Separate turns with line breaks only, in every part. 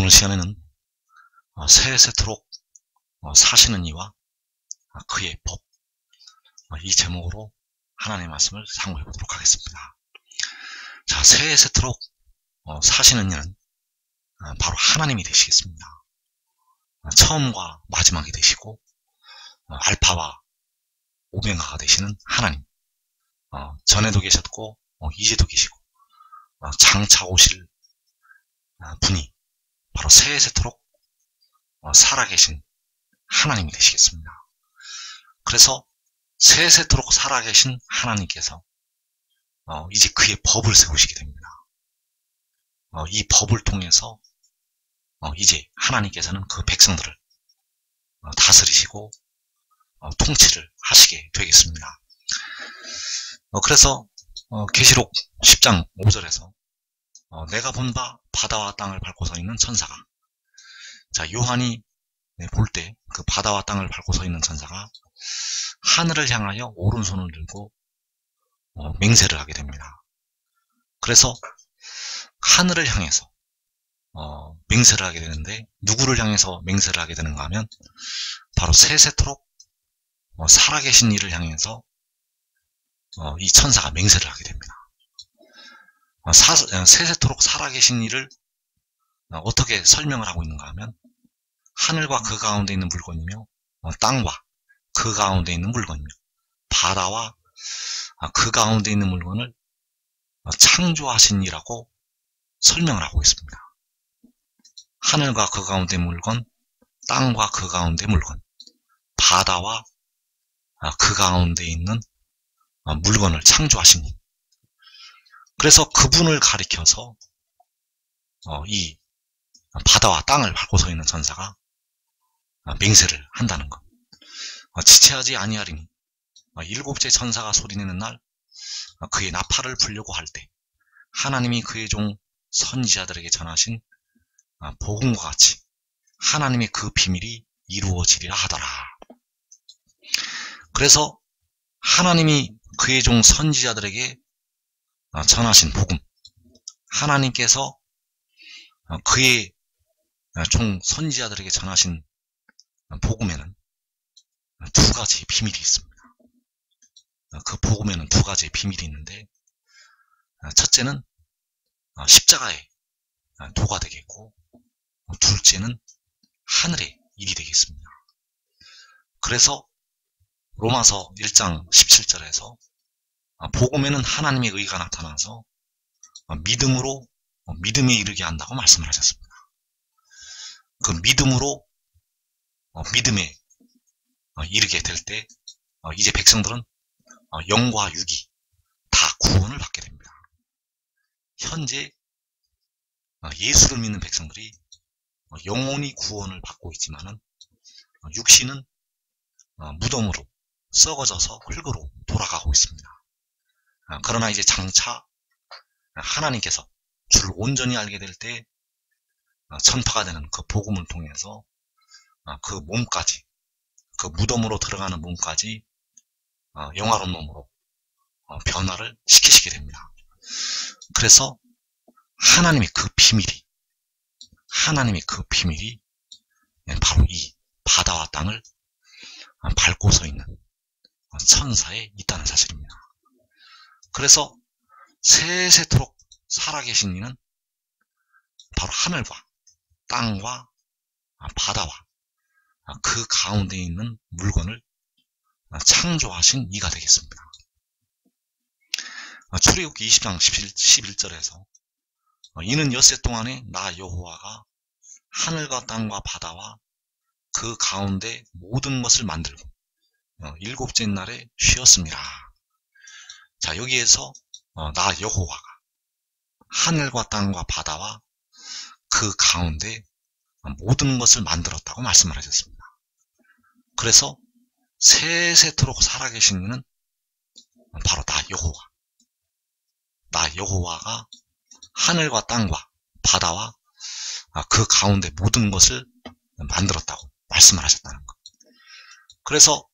오늘 시간에는 세세토록 사시는 이와 그의 법, 이 제목으로 하나님의 말씀을 상고해 보도록 하겠습니다. 자, 세세토록 사시는 이는 바로 하나님이 되시겠습니다. 처음과 마지막이 되시고 알파와 오메가가 되시는 하나님, 전에도 계셨고 이제도 계시고 장차 오실 분이 바로 세세토록 살아계신 하나님이 되시겠습니다. 그래서 세세토록 살아계신 하나님께서 이제 그의 법을 세우시게 됩니다. 이 법을 통해서 이제 하나님께서는 그 백성들을 다스리시고 통치를 하시게 되겠습니다. 그래서 계시록 10장 5절에서 내가 본 바 바다와 땅을 밟고 서 있는 천사가, 자, 요한이 볼 때 그 바다와 땅을 밟고 서 있는 천사가 하늘을 향하여 오른손을 들고 맹세를 하게 됩니다. 그래서 하늘을 향해서 맹세를 하게 되는데, 누구를 향해서 맹세를 하게 되는가 하면 바로 세세토록 살아계신 이를 향해서 이 천사가 맹세를 하게 됩니다. 세세토록 살아계신 이를 어떻게 설명을 하고 있는가 하면, 하늘과 그 가운데 있는 물건이며 땅과 그 가운데 있는 물건이며 바다와 그 가운데 있는 물건을 창조하신 이라고 설명을 하고 있습니다. 하늘과 그 가운데 물건, 땅과 그 가운데 물건, 바다와 그 가운데 있는 물건을 창조하신 이. 그래서 그분을 가리켜서 이 바다와 땅을 밟고 서 있는 천사가 맹세를 한다는 것. 지체하지 아니하리니 일곱째 천사가 소리내는 날 그의 나팔을 불려고 할 때 하나님이 그의 종 선지자들에게 전하신 복음과 같이 하나님의 그 비밀이 이루어지리라 하더라. 그래서 하나님이 그의 종 선지자들에게 전하신 복음, 하나님께서 그의 종 선지자들에게 전하신 복음에는 두 가지의 비밀이 있습니다. 그 복음에는 두 가지의 비밀이 있는데, 첫째는 십자가의 도가 되겠고, 둘째는 하늘의 일이 되겠습니다. 그래서 로마서 1장 17절에서 복음에는 하나님의 의가 나타나서 믿음으로 믿음에 이르게 한다고 말씀을 하셨습니다. 그 믿음으로 믿음에 이르게 될 때 이제 백성들은 영과 육이 다 구원을 받게 됩니다. 현재 예수를 믿는 백성들이 영원히 구원을 받고 있지만은 육신은 무덤으로 썩어져서 흙으로 돌아가고 있습니다. 그러나 이제 장차 하나님께서 주를 온전히 알게 될 때 전파가 되는 그 복음을 통해서 그 몸까지, 그 무덤으로 들어가는 몸까지 영화로운 몸으로 변화를 시키시게 됩니다. 그래서 하나님의 그 비밀이 바로 이 바다와 땅을 밟고 서 있는 천사에 있다는 사실입니다. 그래서 세세토록 살아계신 이는 바로 하늘과 땅과 바다와 그 가운데 있는 물건을 창조하신 이가 되겠습니다. 출애굽기 20장 11절에서 이는 엿새 동안에 나 여호와가 하늘과 땅과 바다와 그 가운데 모든 것을 만들고 일곱째 날에 쉬었습니다. 자, 여기에서 나 여호와가 하늘과 땅과 바다와 그 가운데 모든 것을 만들었다고 말씀을 하셨습니다. 그래서 세세토록 살아계신 이는 바로 나 여호와가 하늘과 땅과 바다와 그 가운데 모든 것을 만들었다고 말씀을 하셨다는 것. 그래서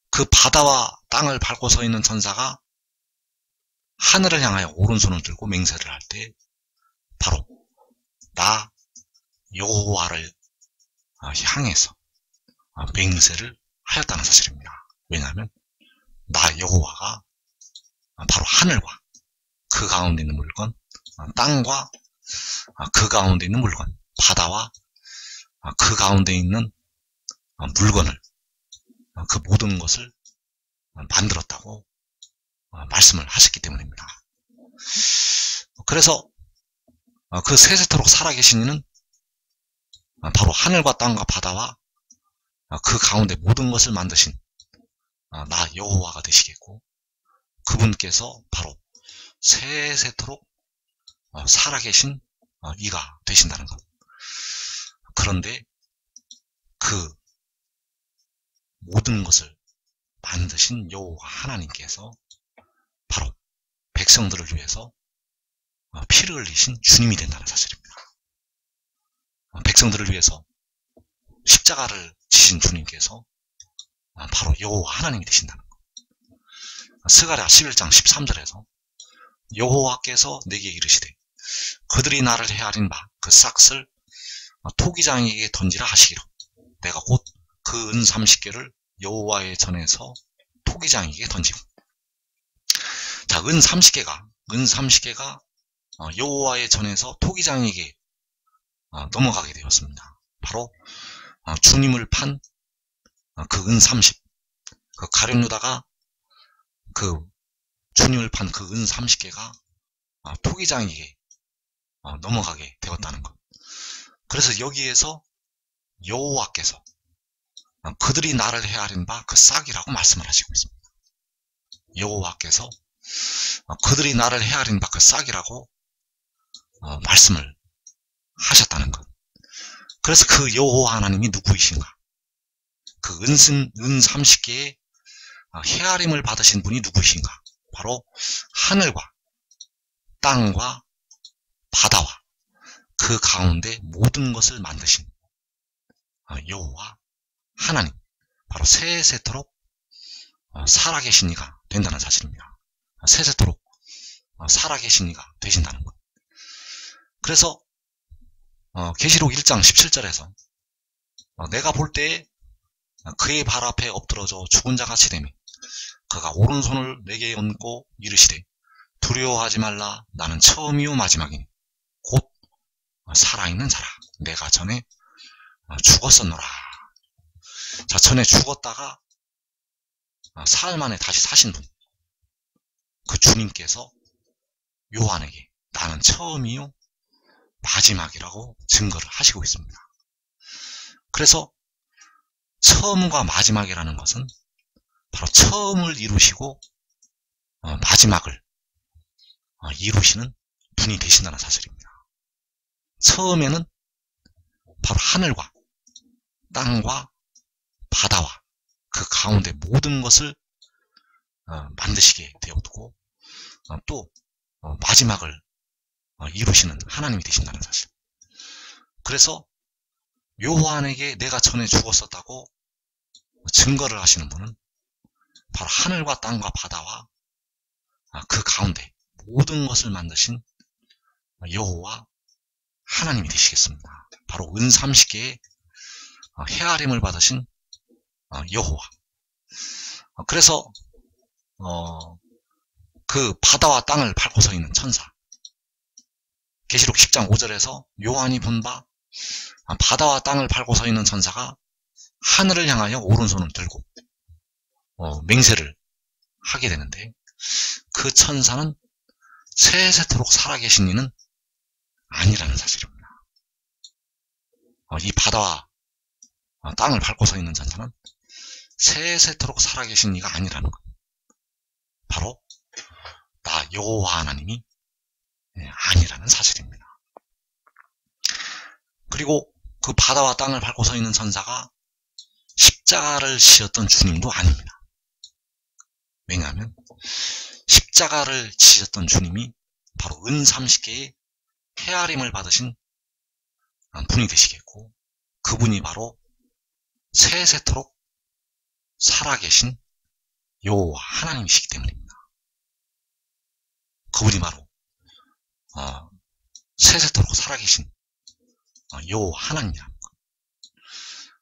그 바다와 땅을 밟고 서 있는 천사가 하늘을 향하여 오른손을 들고 맹세를 할 때 바로 나 여호와를 향해서 맹세를 하였다는 사실입니다. 왜냐하면 나 여호와가 바로 하늘과 그 가운데 있는 물건, 땅과 그 가운데 있는 물건, 바다와 그 가운데 있는 물건을, 그 모든 것을 만들었다고 말씀을 하셨기 때문입니다. 그래서 그 세세토록 살아계신 이는 바로 하늘과 땅과 바다와 그 가운데 모든 것을 만드신 나 여호와가 되시겠고, 그분께서 바로 세세토록 살아계신 이가 되신다는 것. 그런데 그 모든 것을 만드신 여호와 하나님께서 바로 백성들을 위해서 피를 흘리신 주님이 된다는 사실입니다. 백성들을 위해서 십자가를 지신 주님께서 바로 여호와 하나님이 되신다는 것. 스가랴 11장 13절에서 여호와께서 내게 이르시되 그들이 나를 헤아린 바 그 싹을 토기장에게 던지라 하시기로 내가 곧 그 은 30개를 여호와의 전에서 토기장에게 던지고. 자, 은 30개가 여호와의 전에서 토기장에게 넘어가게 되었습니다. 바로 주님을 판 그 은 30, 그 가룟 유다가 그 주님을 판 그 은 30개가 토기장에게 넘어가게 되었다는 것. 그래서 여기에서 여호와께서 그들이 나를 헤아린 바 그 싹이라고 말씀을 하시고 있습니다. 여호와께서 그들이 나를 헤아린 바 그 싹이라고 말씀을 하셨다는 것. 그래서 그 여호와 하나님이 누구이신가? 그 은 30개의 헤아림을 받으신 분이 누구이신가? 바로 하늘과 땅과 바다와 그 가운데 모든 것을 만드신 여호와 하나님, 바로 세세토록 살아계신 이가 된다는 사실입니다. 세세토록 살아계신 이가 되신다는 것. 그래서 계시록 1장 17절에서 내가 볼 때에 그의 발 앞에 엎드러져 죽은 자 같이 되며 그가 오른손을 내게 얹고 이르시되 두려워하지 말라. 나는 처음이요 마지막이니 곧 살아있는 자라. 내가 전에 죽었었노라. 자, 전에 죽었다가 사흘 만에 다시 사신 분, 그 주님께서 요한에게 나는 처음이요 마지막이라고 증거를 하시고 있습니다. 그래서 처음과 마지막이라는 것은 바로 처음을 이루시고 마지막을 이루시는 분이 되신다는 사실입니다. 처음에는 바로 하늘과 땅과 바다와 그 가운데 모든 것을 만드시게 되었고, 또 마지막을 이루시는 하나님이 되신다는 사실. 그래서 요한에게 내가 전에 죽었었다고 증거를 하시는 분은 바로 하늘과 땅과 바다와 그 가운데 모든 것을 만드신 여호와 하나님이 되시겠습니다. 바로 은 30개의 헤아림을 받으신 여호와. 그래서 그 바다와 땅을 밟고 서 있는 천사, 계시록 10장 5절에서 요한이 본 바 바다와 땅을 밟고 서 있는 천사가 하늘을 향하여 오른손을 들고 맹세를 하게 되는데, 그 천사는 세세토록 살아계신 이는 아니라는 사실입니다. 이 바다와 땅을 밟고 서 있는 천사는 세세토록 살아계신 이가 아니라는 것. 바로 나 여호와 하나님이 아니라는 사실입니다. 그리고 그 바다와 땅을 밟고 서 있는 천사가 십자가를 지었던 주님도 아닙니다. 왜냐하면 십자가를 지셨던 주님이 바로 은 30개의 헤아림을 받으신 분이 되시겠고, 그분이 바로 세세토록 살아계신 여호와 하나님이시기 때문입니다. 그분이 바로 세세토록 살아계신 여호와 하나님이라는 것.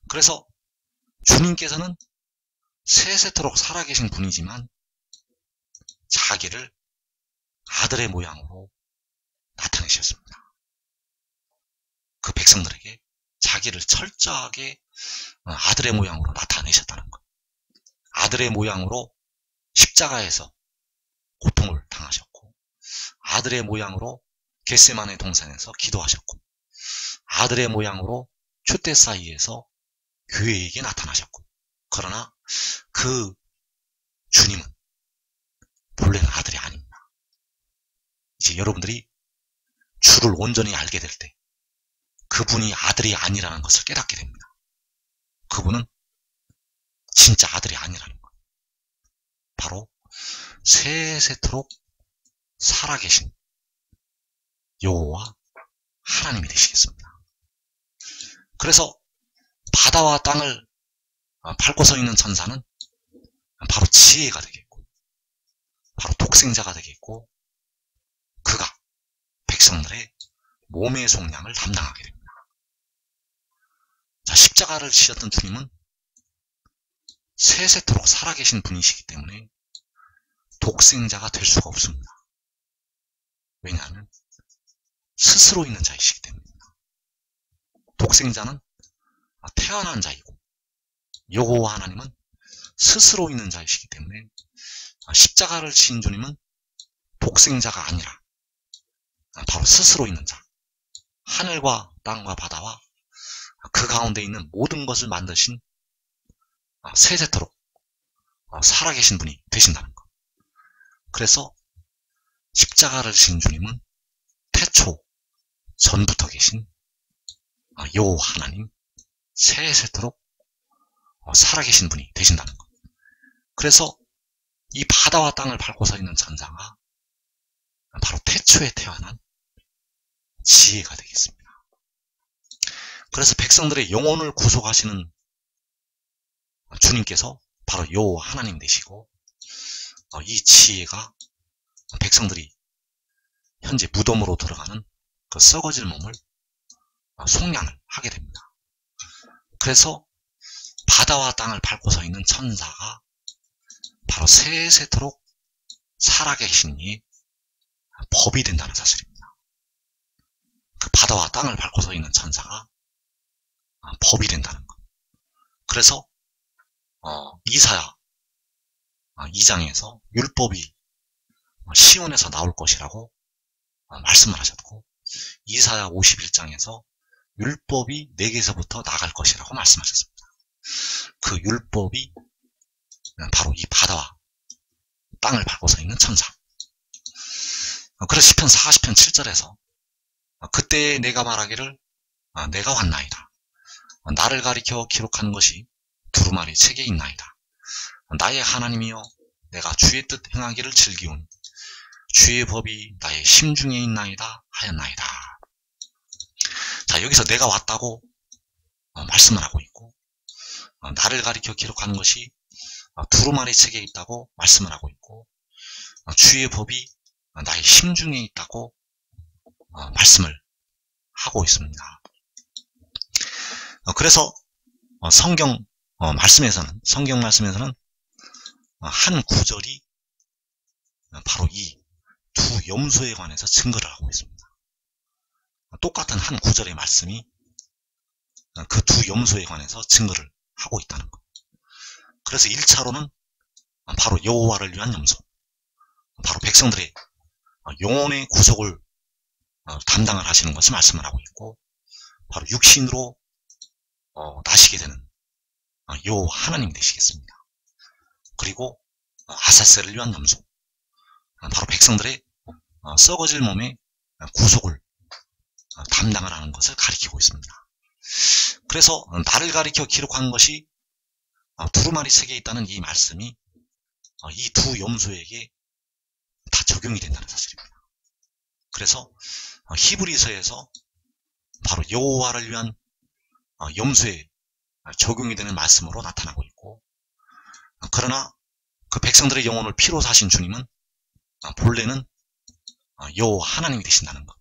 그래서 주님께서는 세세토록 살아계신 분이지만 자기를 아들의 모양으로 나타내셨습니다. 그 백성들에게 자기를 철저하게 아들의 모양으로 나타내셨다는 것. 아들의 모양으로 십자가에서 고통을 당하셨고, 아들의 모양으로 겟세마네 동산에서 기도하셨고, 아들의 모양으로 촛대 사이에서 교회에게 나타나셨고, 그러나 그 주님은 본래는 아들이 아닙니다. 이제 여러분들이 주를 온전히 알게 될 때 그분이 아들이 아니라는 것을 깨닫게 됩니다. 그분은 진짜 아들이 아니라는 것. 바로 세세토록 살아계신 여호와 하나님이 되시겠습니다. 그래서 바다와 땅을 밟고 서 있는 천사는 바로 지혜가 되겠고, 바로 독생자가 되겠고, 그가 백성들의 몸의 속량을 담당하게 됩니다. 자, 십자가를 지셨던 주님은 세세토록 살아계신 분이시기 때문에 독생자가 될 수가 없습니다. 왜냐하면 스스로 있는 자이시기 때문입니다. 독생자는 태어난 자이고, 여호와 하나님은 스스로 있는 자이시기 때문에 십자가를 지은 주님은 독생자가 아니라 바로 스스로 있는 자, 하늘과 땅과 바다와 그 가운데 있는 모든 것을 만드신 세세토록 살아계신 분이 되신다는 것. 그래서 십자가를 지은 주님은 태초 전부터 계신 여호와 하나님, 세세토록 살아계신 분이 되신다는 것. 그래서 이 바다와 땅을 밟고 서 있는 천사가 바로 태초에 태어난 지혜가 되겠습니다. 그래서 백성들의 영혼을 구속하시는 주님께서 바로 여호와 하나님 되시고, 이 지혜가 백성들이 현재 무덤으로 들어가는 그 썩어질 몸을 속량을 하게 됩니다. 그래서 바다와 땅을 밟고 서 있는 천사가 바로 세세토록 살아계신 이의 법이 된다는 사실입니다. 그 바다와 땅을 밟고 서 있는 천사가 법이 된다는 것. 그래서 이사야 2장에서 율법이 시온에서 나올 것이라고 말씀을 하셨고, 이사야 51장에서 율법이 내게서부터 나갈 것이라고 말씀하셨습니다. 그 율법이 바로 이 바다와 땅을 밟고 서 있는 천사. 그래서 시편 40편 7절에서 그때 내가 말하기를 내가 왔나이다. 나를 가리켜 기록한 것이 두루마리 책에 있나이다. 나의 하나님이여, 내가 주의 뜻 행하기를 즐기오니 주의 법이 나의 심중에 있나이다 하였나이다. 자, 여기서 내가 왔다고 말씀을 하고 있고, 나를 가리켜 기록하는 것이 두루마리 책에 있다고 말씀을 하고 있고, 주의 법이 나의 심중에 있다고 말씀을 하고 있습니다. 그래서 성경 말씀에서는 한 구절이 바로 이 두 염소에 관해서 증거를 하고 있습니다. 똑같은 한 구절의 말씀이 그 두 염소에 관해서 증거를 하고 있다는 것. 그래서 1차로는 바로 여호와를 위한 염소, 바로 백성들의 영혼의 구속을 담당을 하시는 것을 말씀을 하고 있고, 바로 육신으로 나시게 되는 여호와 하나님 되시겠습니다. 그리고 아사셀을 위한 염소, 바로 백성들의 썩어질 몸의 구속을 담당을 하는 것을 가리키고 있습니다. 그래서 나를 가리켜 기록한 것이 두루마리 책에 있다는 이 말씀이 이 두 염소에게 다 적용이 된다는 사실입니다. 그래서 히브리서에서 바로 여호와를 위한 염소에 적용이 되는 말씀으로 나타나고 있고, 그러나 그 백성들의 영혼을 피로 사신 주님은 본래는 여호와 하나님이 되신다는 것.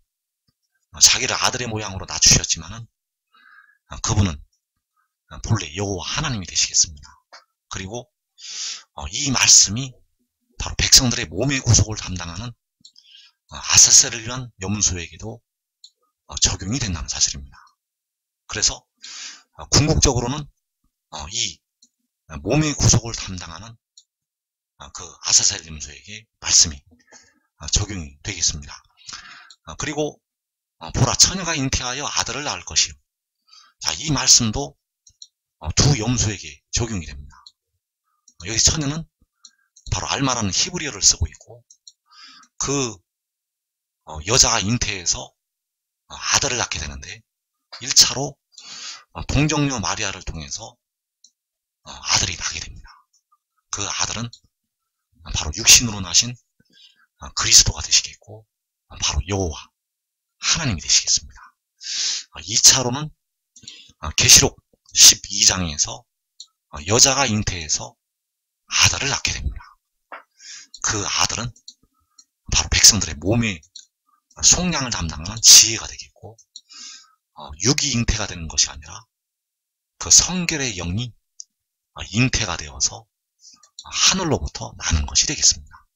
자기를 아들의 모양으로 낮추셨지만은 그분은 본래 여호와 하나님이 되시겠습니다. 그리고 이 말씀이 바로 백성들의 몸의 구속을 담당하는 아사셀을 위한 염소에게도 적용이 된다는 사실입니다. 그래서 궁극적으로는 이 몸의 구속을 담당하는 그 아사셀 염소에게 말씀이 적용이 되겠습니다. 그리고 보라, 처녀가 잉태하여 아들을 낳을 것이요. 자, 이 말씀도 두 염소에게 적용이 됩니다. 여기 처녀는 바로 알마라는 히브리어를 쓰고 있고, 그 여자가 잉태해서 아들을 낳게 되는데 1차로 동정녀 마리아를 통해서 아들이 나게 됩니다. 그 아들은 바로 육신으로 나신 그리스도가 되시겠고, 바로 여호와 하나님이 되시겠습니다. 2차로는 계시록 12장에서 여자가 잉태해서 아들을 낳게 됩니다. 그 아들은 바로 백성들의 몸의 속량을 담당하는 지혜가 되겠고, 육이 잉태가 되는 것이 아니라 그 성결의 영이 잉태가 되어서 하늘로부터 나는 것이 되겠습니다.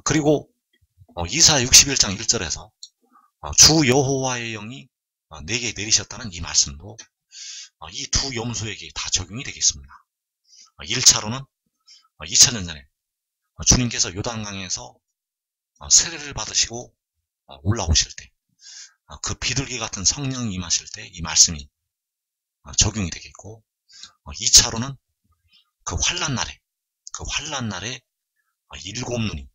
그리고 이사야 61장 1절에서 주 여호와의 영이 내게 내리셨다는 이 말씀도 이 두 염소에게 다 적용이 되겠습니다. 1차로는 2000년 전에 주님께서 요단강에서 세례를 받으시고 올라오실 때 그 비둘기 같은 성령이 임하실 때 이 말씀이 적용이 되겠고, 2차로는 그 환난 날에 일곱 눈이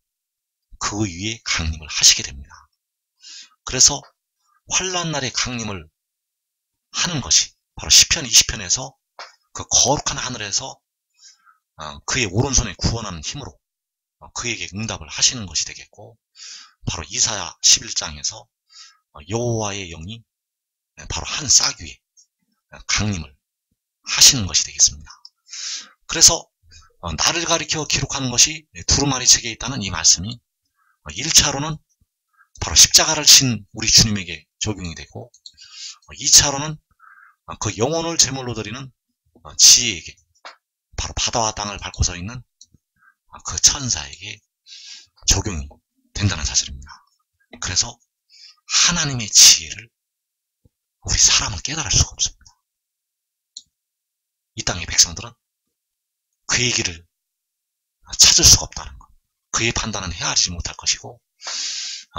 그 위에 강림을 하시게 됩니다. 그래서 환난 날에 강림을 하는 것이 바로 시편 20편에서 그 거룩한 하늘에서 그의 오른손에 구원하는 힘으로 그에게 응답을 하시는 것이 되겠고, 바로 이사야 11장에서 여호와의 영이 바로 한 싹 위에 강림을 하시는 것이 되겠습니다. 그래서 나를 가리켜 기록하는 것이 두루마리 책에 있다는 이 말씀이 1차로는 바로 십자가를 진 우리 주님에게 적용이 되고, 2차로는 그 영혼을 제물로 드리는 지혜에게, 바로 바다와 땅을 밟고 서 있는 그 천사에게 적용이 된다는 사실입니다. 그래서 하나님의 지혜를 우리 사람은 깨달을 수가 없습니다. 이 땅의 백성들은 그의 길을 찾을 수가 없다는 것, 그의 판단은 헤아리지 못할 것이고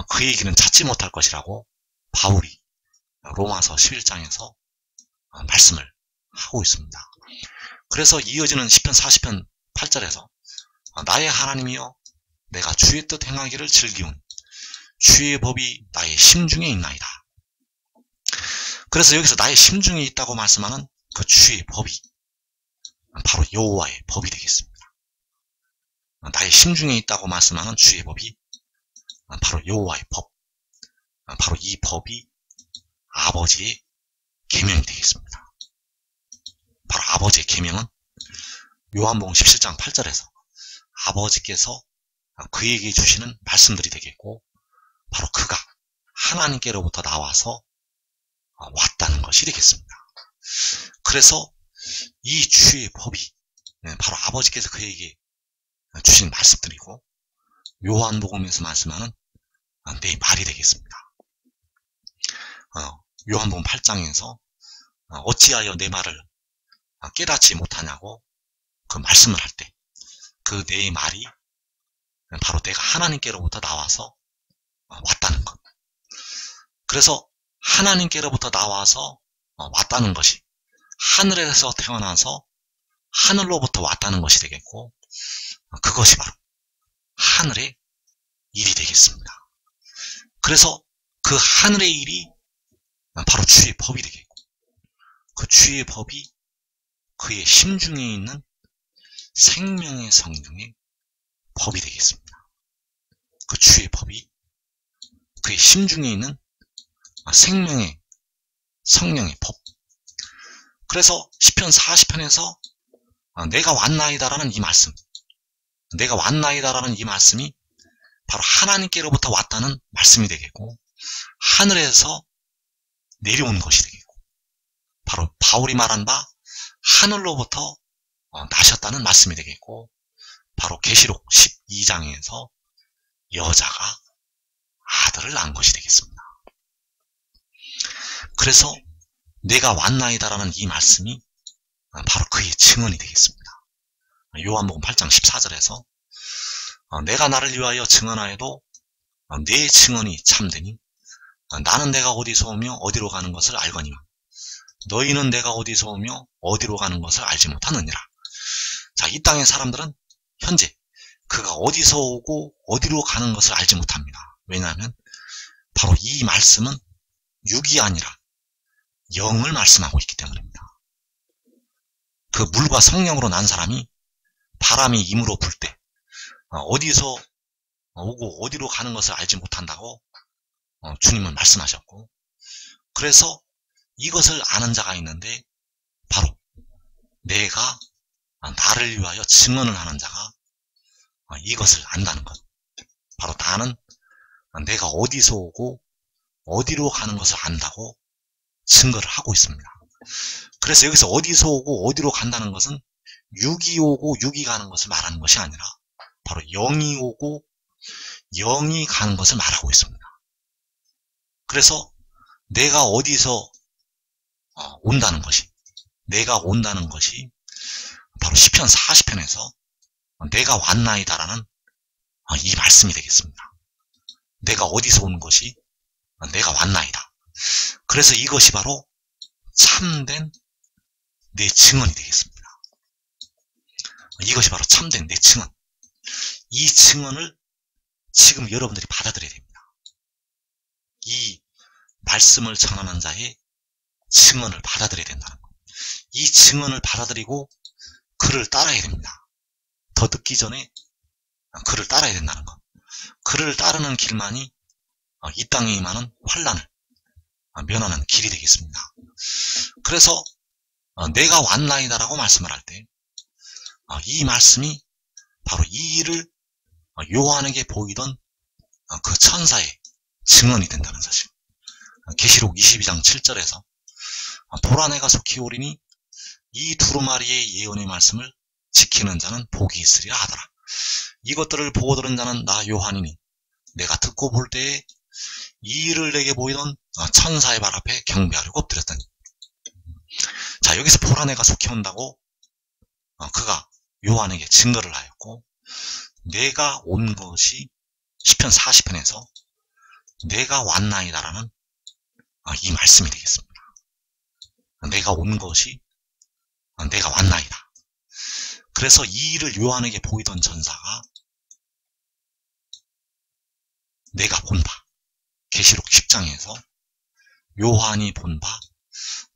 그의 길은 찾지 못할 것이라고 바울이 로마서 11장에서 말씀을 하고 있습니다. 그래서 이어지는 시편 40편 8절에서 나의 하나님이여 내가 주의 뜻 행하기를 즐기오니 주의 법이 나의 심중에 있나이다. 그래서 여기서 나의 심중에 있다고 말씀하는 그 주의 법이 바로 여호와의 법이 되겠습니다. 나의 심중에 있다고 말씀하는 주의 법이 바로 여호와의 법, 바로 이 법이 아버지의 계명이 되겠습니다. 바로 아버지의 계명은 요한복음 17장 8절에서 아버지께서 그에게 주시는 말씀들이 되겠고, 바로 그가 하나님께로부터 나와서 왔다는 것이 되겠습니다. 그래서 이 주의 법이 바로 아버지께서 그에게 주신 말씀들이고, 요한복음에서 말씀하는 내 말이 되겠습니다. 요한복음 8장에서 어찌하여 내 말을 깨닫지 못하냐고 그 말씀을 할 때 그 내 말이 바로 내가 하나님께로부터 나와서 왔다는 것. 그래서 하나님께로부터 나와서 왔다는 것이 하늘에서 태어나서 하늘로부터 왔다는 것이 되겠고, 그것이 바로 하늘의 일이 되겠습니다. 그래서 그 하늘의 일이 바로 주의 법이 되겠고, 그 주의 법이 그의 심중에 있는 생명의 성령의 법이 되겠습니다. 그 주의 법이 그의 심중에 있는 생명의 성령의 법. 그래서 시편 40편에서 내가 왔나이다라는 이 말씀, 내가 왔나이다라는 이 말씀이 바로 하나님께로부터 왔다는 말씀이 되겠고, 하늘에서 내려온 것이 되겠고, 바울이 말한 바 하늘로부터 나셨다는 말씀이 되겠고, 바로 계시록 12장에서 여자가 아들을 낳은 것이 되겠습니다. 그래서 내가 왔나이다라는 이 말씀이 바로 그의 증언이 되겠습니다. 요한복음 8장 14절에서 내가 나를 위하여 증언하여도 내 증언이 참되니 나는 내가 어디서 오며 어디로 가는 것을 알거니와 너희는 내가 어디서 오며 어디로 가는 것을 알지 못하느니라. 자, 이 땅의 사람들은 현재 그가 어디서 오고 어디로 가는 것을 알지 못합니다. 왜냐하면 바로 이 말씀은 육이 아니라 영을 말씀하고 있기 때문입니다. 그 물과 성령으로 난 사람이 바람이 임으로 불 때 어디서 오고 어디로 가는 것을 알지 못한다고 주님은 말씀하셨고, 그래서 이것을 아는 자가 있는데 바로 내가 나를 위하여 증언을 하는 자가 이것을 안다는 것. 바로 나는 내가 어디서 오고 어디로 가는 것을 안다고 증거를 하고 있습니다. 그래서 여기서 어디서 오고 어디로 간다는 것은 육이 오고 육이 가는 것을 말하는 것이 아니라 바로 영이 오고 영이 가는 것을 말하고 있습니다. 그래서 내가 어디서 온다는 것이, 내가 온다는 것이 바로 시편 40편에서 내가 왔나이다라는 이 말씀이 되겠습니다. 내가 어디서 오는 것이 내가 왔나이다. 그래서 이것이 바로 참된 내 증언이 되겠습니다. 이것이 바로 참된 내 증언. 이 증언을 지금 여러분들이 받아들여야 됩니다. 이 말씀을 전하는 자의 증언을 받아들여야 된다는 것. 이 증언을 받아들이고 그를 따라야 됩니다. 더 듣기 전에 그를 따라야 된다는 것. 그를 따르는 길만이 이 땅에 임하는 환난을 면하는 길이 되겠습니다. 그래서 내가 왔나이다라고 말씀을 할 때 이 말씀이 바로 이 일을 요한에게 보이던 그 천사의 증언이 된다는 사실. 계시록 22장 7절에서 보라 내가 속히 오리니 이 두루마리의 예언의 말씀을 지키는 자는 복이 있으리라 하더라. 이것들을 보고 들은 자는 나 요한이니 내가 듣고 볼 때에 이 일을 내게 보이던 천사의 발 앞에 경배하려고 엎드렸더니. 자, 여기서 보라 내가 속히 온다고 그가 요한에게 증거를 하였고, 내가 온 것이 시편 40편에서 내가 왔나이다라는 이 말씀이 되겠습니다. 내가 온 것이 내가 왔나이다. 그래서 이 일을 요한에게 보이던 천사가 내가 본 바, 계시록 10장에서 요한이 본 바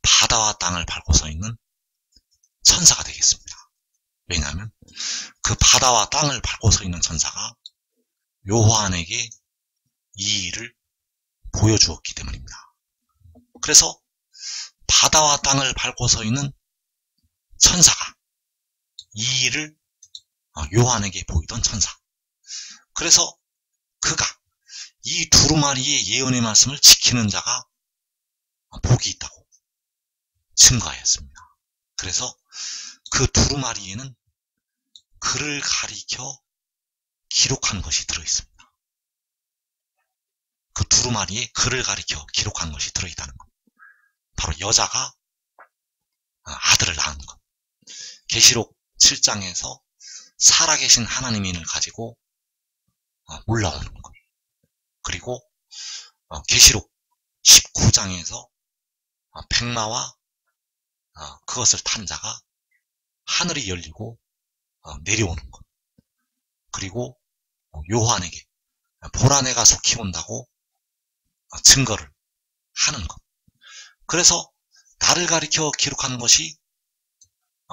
바다와 땅을 밟고 서 있는 천사가 되겠습니다. 왜냐하면 그 바다와 땅을 밟고 서 있는 천사가 요한에게 이 일을 보여주었기 때문입니다. 그래서 바다와 땅을 밟고 서 있는 천사가 이 일을 요한에게 보이던 천사. 그래서 그가 이 두루마리의 예언의 말씀을 지키는 자가 복이 있다고 증거하였습니다. 그래서 그 두루마리에는 그를 가리켜 기록한 것이 들어있습니다. 그 두루마리에 그를 가리켜 기록한 것이 들어있다는 것. 바로 여자가 아들을 낳은 것. 계시록 7장에서 살아계신 하나님인을 가지고 올라오는 것. 그리고 계시록 19장에서 백마와 그것을 탄 자가 하늘이 열리고 내려오는 것. 그리고 요한에게 보라 내가 속히 온다고 증거를 하는 것. 그래서 나를 가리켜 기록하는 것이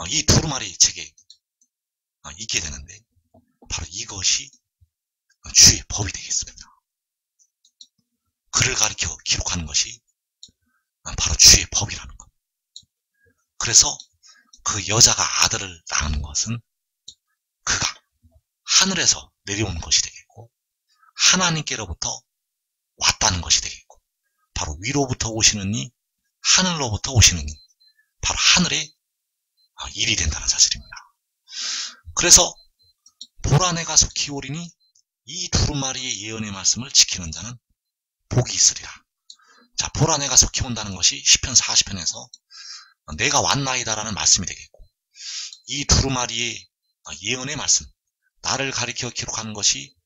이 두루마리 책에 있게 되는데 바로 이것이 주의 법이 되겠습니다. 그를 가리켜 기록하는 것이 바로 주의 법이라는 것. 그래서 그 여자가 아들을 낳는 것은 그가 하늘에서 내려오는 것이 되겠고 하나님께로부터 왔다는 것이 되겠고 바로 위로부터 오시는 이 하늘로부터 오시는 이 바로 하늘의 일이 된다는 사실입니다. 그래서 보라 내가 속히 오리니 이 두루마리의 예언의 말씀을 지키는 자는 복이 있으리라. 자, 보라 내가 속히 온다는 것이 시편 40편에서 내가 왔나이다라는 말씀이 되겠고, 이 두루마리의 예언의 말씀, 나를 가리켜 기록하는 것이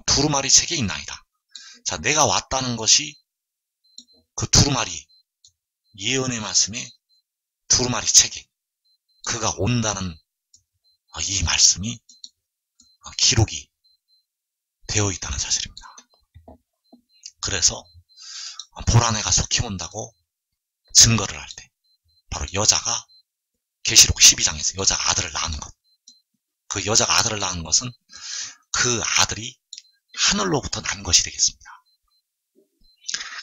두루마리 책에 있나이다. 자, 내가 왔다는 것이 그 두루마리 예언의 말씀에 두루마리 책에 그가 온다는 이 말씀이 기록이 되어 있다는 사실입니다. 그래서 보라 내가 속히 온다고 증거를 할 때 바로 여자가 계시록 12장에서 여자가 아들을 낳은 것, 그 여자가 아들을 낳은 것은 그 아들이 하늘로부터 난 것이 되겠습니다.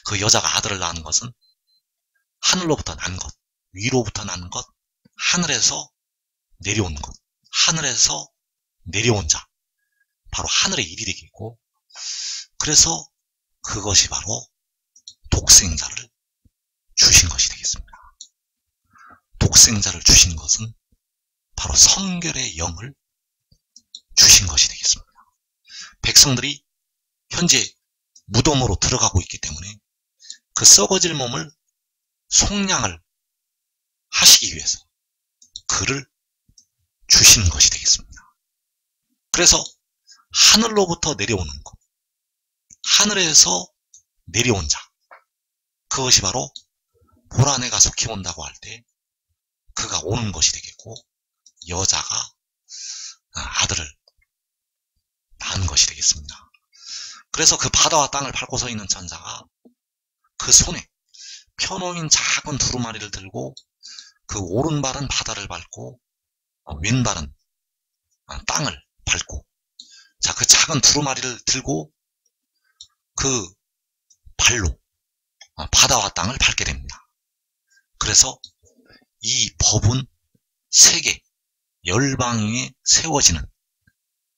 그 여자가 아들을 낳은 것은 하늘로부터 난 것, 위로부터 난 것, 하늘에서 내려온 것, 하늘에서 내려온 자, 바로 하늘의 일이 되겠고, 그래서 그것이 바로 독생자를 주신 것이 되겠습니다. 독생자를 주신 것은 바로 성결의 영을 주신 것이 되겠습니다. 백성들이 현재 무덤으로 들어가고 있기 때문에 그 썩어질 몸을 속량을 하시기 위해서 그를 주신 것이 되겠습니다. 그래서 하늘로부터 내려오는 것, 하늘에서 내려온 자, 그것이 바로 보라 내가 속히 온다고 할 때 그가 오는 것이 되겠고, 여자가 아들을 낳은 것이 되겠습니다. 그래서 그 바다와 땅을 밟고 서 있는 천사가 그 손에 펴놓인 작은 두루마리를 들고 그 오른발은 바다를 밟고 왼발은 땅을 밟고, 자, 그 작은 두루마리를 들고 그 발로 바다와 땅을 밟게 됩니다. 그래서 이 법은 세계 열방 위에 세워지는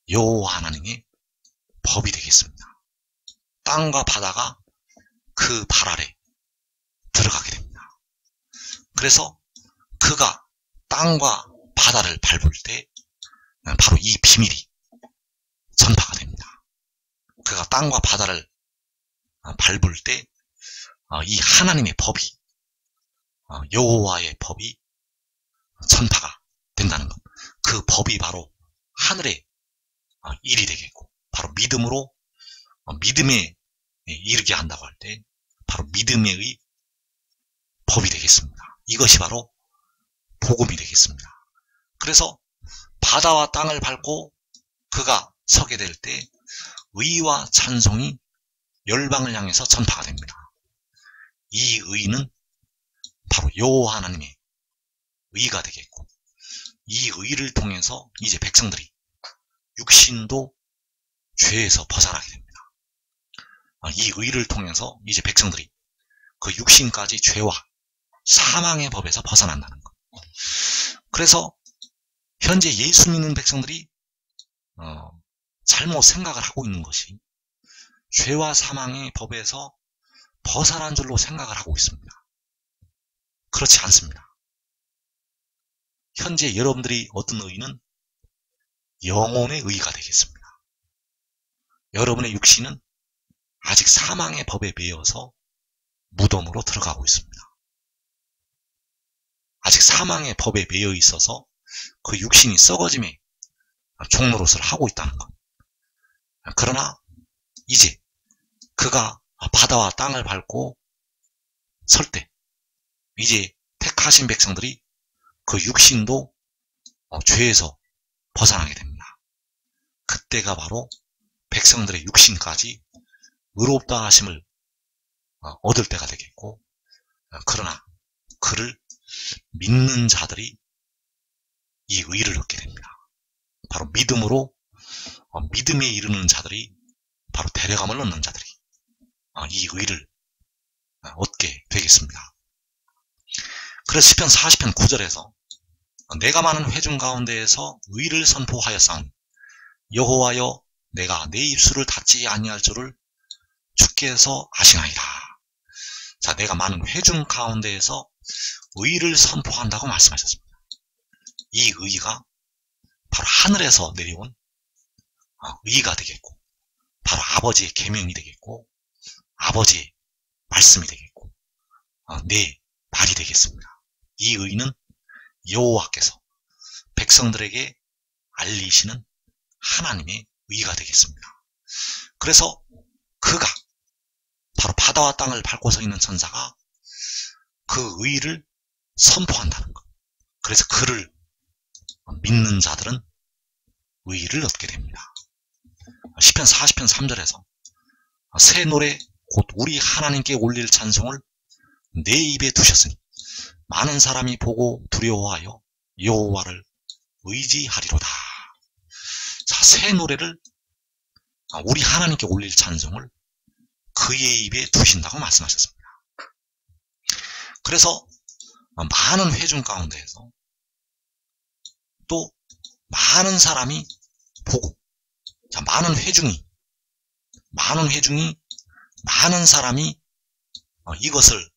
여호와 하나님의 법이 되겠습니다. 땅과 바다가 그 발 아래 들어가게 됩니다. 그래서 그가 땅과 바다를 밟을 때 바로 이 비밀이 전파가 됩니다. 그가 땅과 바다를 밟을 때 이 하나님의 법이, 여호와의 법이 전파가 된다는 것, 그 법이 바로 하늘의 일이 되겠고, 바로 믿음으로 믿음에 이르게 한다고 할 때 바로 믿음의 법이 되겠습니다. 이것이 바로 복음이 되겠습니다. 그래서 바다와 땅을 밟고 그가 서게 될 때 의와 찬송이 열방을 향해서 전파가 됩니다. 이 의는 바로 여호와 하나님의 의가 되겠고, 이 의를 통해서 이제 백성들이 육신도 죄에서 벗어나게 됩니다. 이 의를 통해서 이제 백성들이 그 육신까지 죄와 사망의 법에서 벗어난다는 것. 그래서 현재 예수 믿는 백성들이 잘못 생각을 하고 있는 것이 죄와 사망의 법에서 벗어난 줄로 생각을 하고 있습니다. 그렇지 않습니다. 현재 여러분들이 얻은 의는 영혼의 의가 되겠습니다. 여러분의 육신은 아직 사망의 법에 매여서 무덤으로 들어가고 있습니다. 아직 사망의 법에 매여 있어서 그 육신이 썩어짐의 종노릇을 하고 있다는 것. 그러나 이제 그가 바다와 땅을 밟고 설 때 이제 택하신 백성들이 그 육신도 죄에서 벗어나게 됩니다. 그때가 바로 백성들의 육신까지 의롭다 하심을 얻을 때가 되겠고, 그러나 그를 믿는 자들이 이 의를 얻게 됩니다. 바로 믿음으로 믿음에 이르는 자들이 바로 데려감을 얻는 자들이 이 의를 얻게 되겠습니다. 그래서 시편 40편 9절에서 내가 많은 회중 가운데에서 의를 선포하였사오니 여호와여 내가 내 입술을 닫지 아니할 줄을 주께서 아시나이다. 자, 내가 많은 회중 가운데에서 의를 선포한다고 말씀하셨습니다. 이 의가 바로 하늘에서 내려온 의가 되겠고, 바로 아버지의 계명이 되겠고, 아버지의 말씀이 되겠고, 내 말이 되겠습니다. 이 의는 여호와께서 백성들에게 알리시는 하나님의 의가 되겠습니다. 그래서 그가 바로 바다와 땅을 밟고 서 있는 천사가 그 의를 선포한다는 것. 그래서 그를 믿는 자들은 의를 얻게 됩니다. 시편 40편 3절에서 새 노래 곧 우리 하나님께 올릴 찬송을 내 입에 두셨으니 많은 사람이 보고 두려워하여 여호와를 의지하리로다. 자, 새 노래를 우리 하나님께 올릴 찬송을 그의 입에 두신다고 말씀하셨습니다. 그래서 많은 회중 가운데에서 또 많은 사람이 보고, 자, 많은 회중이 많은 사람이 이것을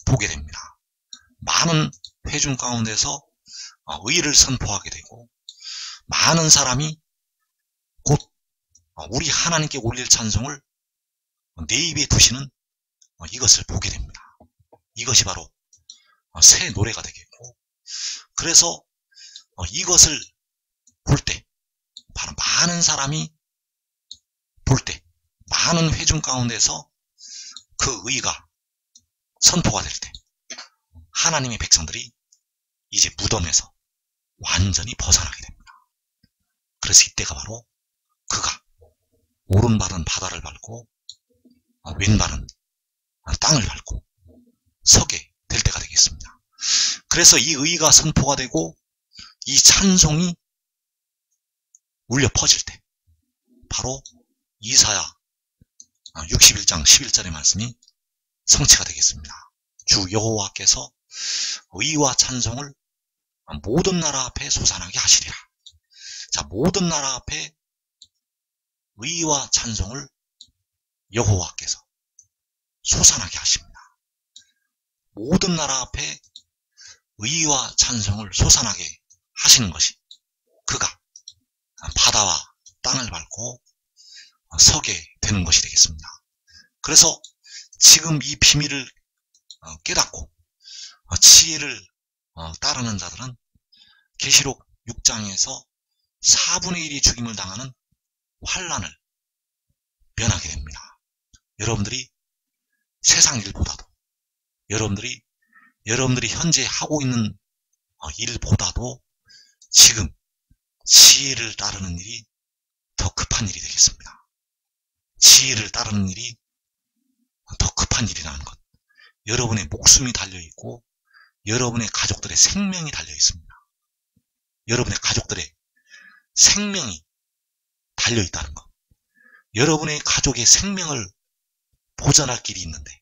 보게 됩니다. 많은 회중 가운데서 의를 선포하게 되고, 많은 사람이 곧 우리 하나님께 올릴 찬송을 내 입에 두시는 이것을 보게 됩니다. 이것이 바로 새 노래가 되겠고, 그래서 이것을 볼 때, 바로 많은 사람이 볼 때, 많은 회중 가운데서 그 의가 선포가 될 때, 하나님의 백성들이 이제 무덤에서 완전히 벗어나게 됩니다. 그래서 이때가 바로 그가 오른발은 바다를 밟고 왼발은 땅을 밟고 서게 될 때가 되겠습니다. 그래서 이 의가 선포가 되고 이 찬송이 울려 퍼질 때 바로 이사야 61장 11절의 말씀이 성취가 되겠습니다. 주 여호와께서 의와 찬송을 모든 나라 앞에 솟아나게 하시리라. 자, 모든 나라 앞에 의와 찬송을 여호와께서 솟아나게 하십니다. 모든 나라 앞에 의와 찬송을 솟아나게 하시는 것이 그가 바다와 땅을 밟고 서게 되는 것이 되겠습니다. 그래서 지금 이 비밀을 깨닫고 지혜를 따르는 자들은 계시록 6장에서 4분의 1이 죽임을 당하는 환난을 면하게 됩니다. 여러분들이 세상 일보다도, 여러분들이 현재 하고 있는 일보다도 지금 지혜를 따르는 일이 더 급한 일이 되겠습니다. 지혜를 따르는 일이 더 급한 일이라는 것. 여러분의 목숨이 달려있고 여러분의 가족들의 생명이 달려있습니다. 여러분의 가족들의 생명이 달려있다는 것. 여러분의 가족의 생명을 보전할 길이 있는데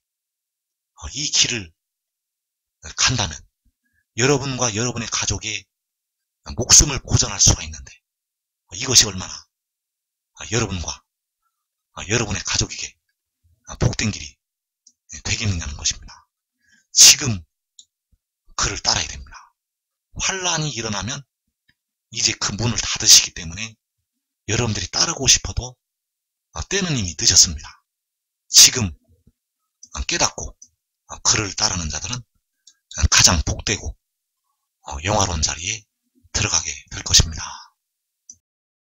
이 길을 간다면 여러분과 여러분의 가족의 목숨을 보전할 수가 있는데 이것이 얼마나 여러분과 여러분의 가족에게 복된 길이 되겠느냐는 것입니다. 지금 그를 따라야 됩니다. 환란이 일어나면 이제 그 문을 닫으시기 때문에 여러분들이 따르고 싶어도 때는 이미 늦었습니다. 지금 깨닫고 그를 따르는 자들은 가장 복되고 영화로운 자리에 들어가게 될 것입니다.